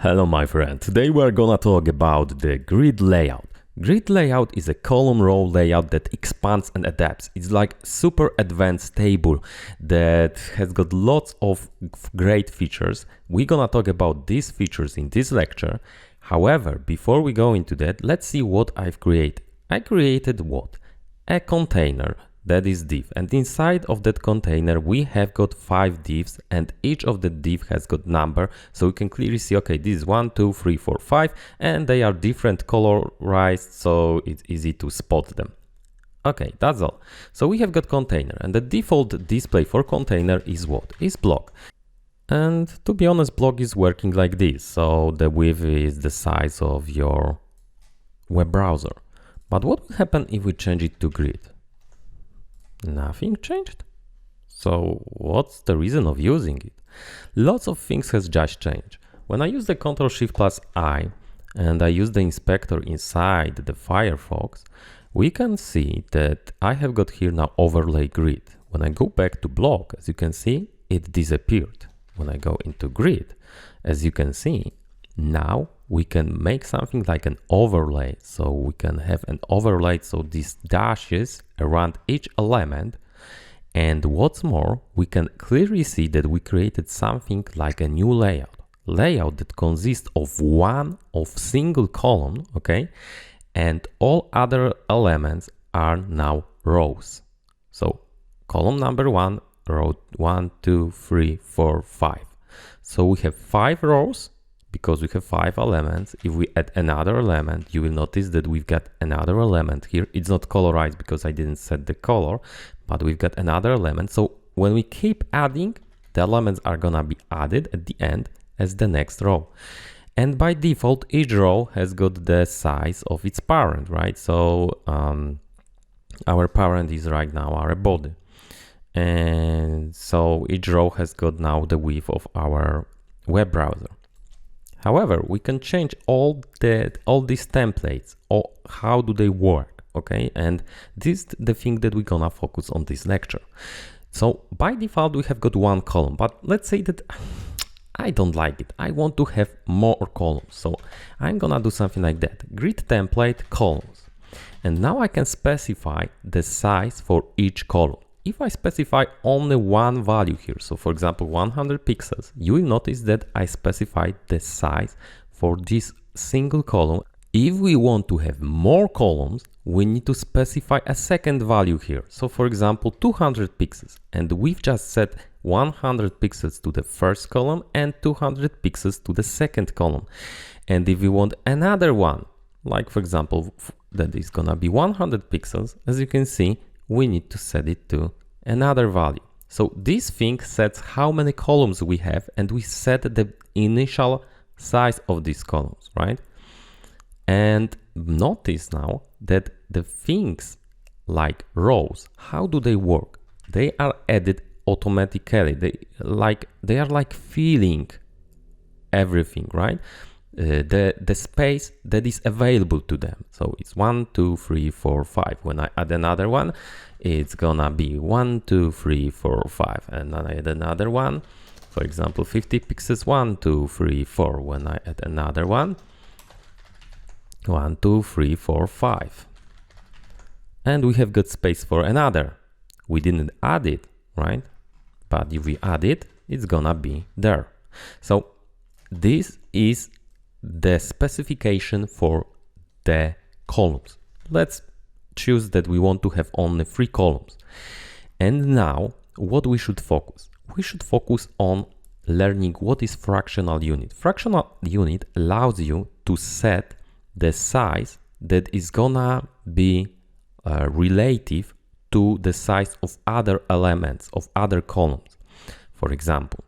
Hello my friend, today we are gonna talk about the grid layout. Grid layout is a column row layout that expands and adapts. It's like super advanced table that has got lots of great features. We're gonna talk about these features in this lecture. However, before we go into that, let's see what I've created. I created what? A container. That is div, and inside of that container we have got 5 divs, and each of the div has got number, so we can clearly see, okay, this is 1 2 3 4 5, and they are different colorized, so it's easy to spot them. Okay, that's all. So we have got container, and the default display for container is what? Is block. And to be honest, block is working like this, so the width is the size of your web browser. But what will happen if we change it to grid? Nothing changed. So what's the reason of using it? Lots of things has just changed. When I use the Ctrl+Shift+I and I use the inspector inside the Firefox, we can see that I have got here now overlay grid. When I go back to block, as you can see, it disappeared. When I go into grid, as you can see, now we can make something like an overlay. So we can have an overlay, so these dashes around each element. And what's more, we can clearly see that we created something like a new layout that consists of one single column, okay? And all other elements are now rows. So column number 1, row 1, 2, 3, 4, 5. So we have 5 rows. Because we have 5 elements. If we add another element, you will notice that we've got another element here. It's not colorized because I didn't set the color, but we've got another element. So when we keep adding, the elements are gonna be added at the end as the next row. And by default, each row has got the size of its parent, right? So our parent is right now our body. And so each row has got now the width of our web browser. However, we can change all these templates, or how do they work, okay? And this is the thing that we're gonna focus on this lecture. So by default, we have got one column, but let's say that I don't like it. I want to have more columns. So I'm gonna do something like that. Grid template columns. And now I can specify the size for each column. If I specify only one value here, so for example 100 pixels, you will notice that I specified the size for this single column. If we want to have more columns, we need to specify a second value here. So for example 200 pixels, and we've just set 100 pixels to the first column and 200 pixels to the second column. And if we want another one, like for example that is gonna be 100 pixels, as you can see, we need to set it to another value. So this thing sets how many columns we have, and we set the initial size of these columns, right? And notice now that the things like rows, how do they work? They are added automatically. They are like filling everything, right? The space that is available to them. So it's 1 2 3 4 5. When I add another one, it's gonna be 1 2 3 4 5, and then I add another one, for example 50 pixels, 1 2 3 4. When I add another one, 1 2 3 4 5, and we have got space for another. We didn't add it, right? But if we add it, it's gonna be there. So this is the specification for the columns. Let's choose that we want to have only 3 columns. And now what we should focus? We should focus on learning what is fractional unit. Fractional unit allows you to set the size that is gonna be relative to the size of other elements, of other columns, for example.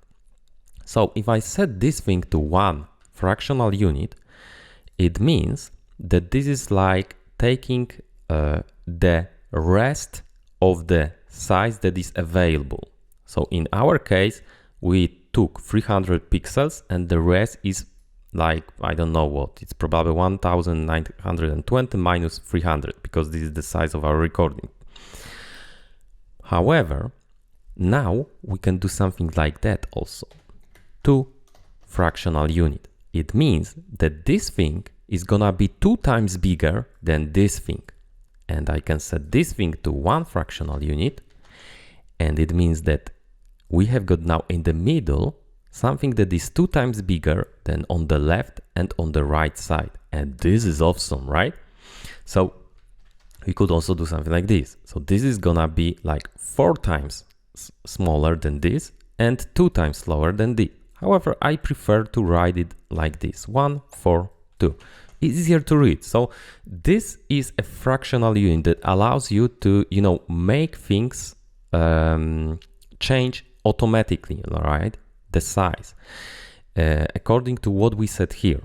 So if I set this thing to 1 fractional unit, it means that this is like taking the rest of the size that is available. So in our case, we took 300 pixels, and the rest is like, I don't know what, it's probably 1920 minus 300, because this is the size of our recording. However, now we can do something like that also. 2 fractional unit. it means that this thing is gonna be 2 times bigger than this thing. And I can set this thing to 1 fractional unit. And it means that we have got now in the middle something that is 2 times bigger than on the left and on the right side. And this is awesome, right? So we could also do something like this. So this is gonna be like 4 times smaller than this and 2 times smaller than this. However, I prefer to write it like this, 1, 4, 2. It's easier to read. So this is a fractional unit that allows you to, make things change automatically, all right? The size, according to what we said here.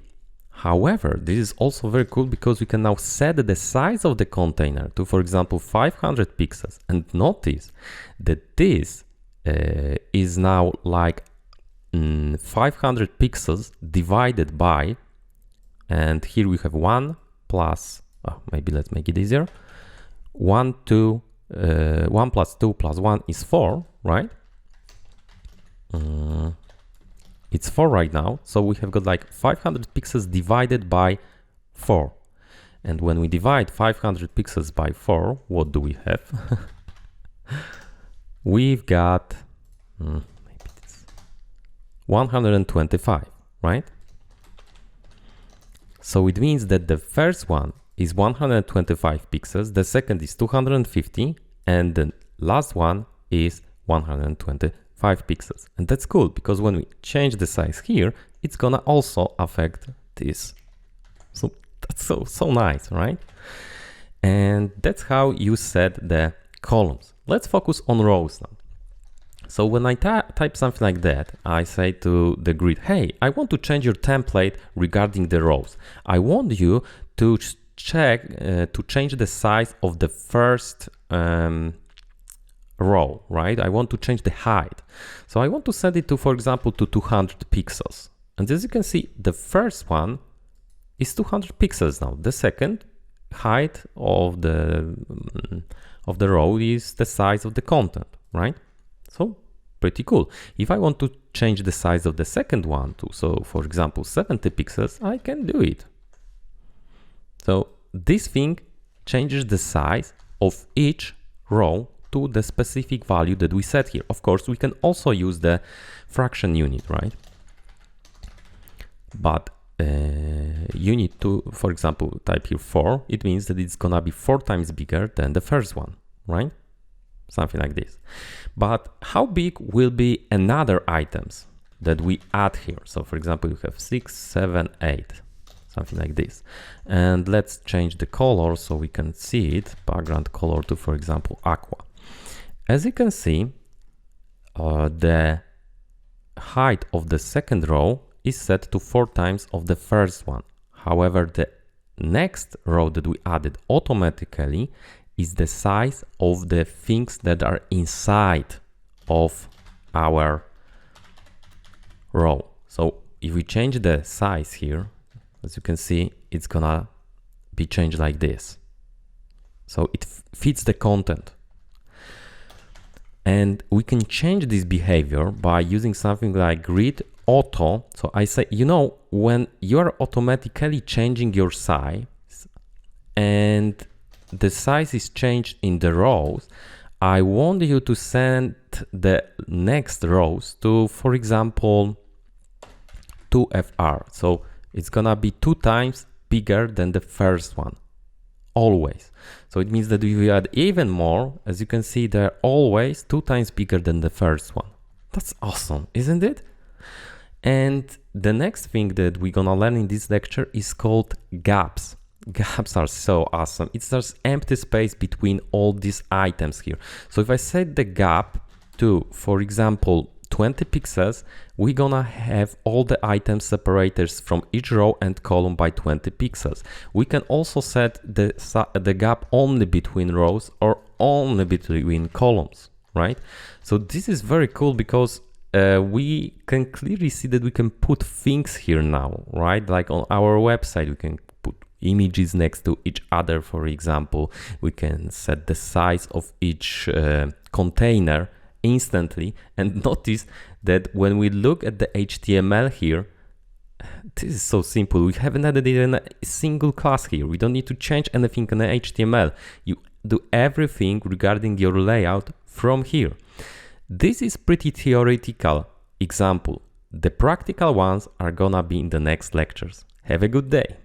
However, this is also very cool because we can now set the size of the container to, for example, 500 pixels. And notice that this is now like 500 pixels divided by, and here we have 1 plus, maybe let's make it easier, 1 plus 2 plus 1 is 4, right? It's 4 right now, so we have got like 500 pixels divided by 4. And when we divide 500 pixels by 4, what do we have? We've got maybe this 125, right? So it means that the first one is 125 pixels, the second is 250, and the last one is 125 pixels. And that's cool because when we change the size here, it's gonna also affect this. So that's so nice, right? And that's how you set the columns. Let's focus on rows now. So when I type something like that, I say to the grid, hey, I want to change your template regarding the rows. I want you to change the size of the first row, right? I want to change the height. So I want to set it to, for example, to 200 pixels. And as you can see, the first one is 200 pixels now. The second height of the row is the size of the content, right? So pretty cool. If I want to change the size of the second one to, so for example, 70 pixels, I can do it. So this thing changes the size of each row to the specific value that we set here. Of course, we can also use the fraction unit, right? But you need to, for example, type here 4. It means that it's gonna be 4 times bigger than the first one, right? Something like this. But how big will be another items that we add here? So for example, you have 6, 7, 8, something like this. And let's change the color so we can see it. Background color to, for example, aqua. As you can see, the height of the second row is set to 4 times of the first one. However, the next row that we added automatically is the size of the things that are inside of our row. So if we change the size here, as you can see, it's gonna be changed like this. So it fits the content. And we can change this behavior by using something like grid auto. So I say, when you're automatically changing your size and the size is changed in the rows, I want you to send the next rows to, for example, 2FR. So it's gonna be 2 times bigger than the first one, always. So it means that if we add even more, as you can see, they're always 2 times bigger than the first one. That's awesome, isn't it? And the next thing that we're gonna learn in this lecture is called gaps. Gaps are so awesome. It's just empty space between all these items here. So if I set the gap to, for example, 20 pixels, we're gonna have all the items separated from each row and column by 20 pixels. We can also set the gap only between rows or only between columns, right? So this is very cool because we can clearly see that we can put things here now, right? Like on our website, we can put images next to each other, for example. We can set the size of each container instantly, and notice that when we look at the HTML here, This is so simple. We haven't added even a single class here. We don't need to change anything in the HTML. You do everything regarding your layout from here. This is pretty theoretical example. The practical ones are gonna be in the next lectures. Have a good day.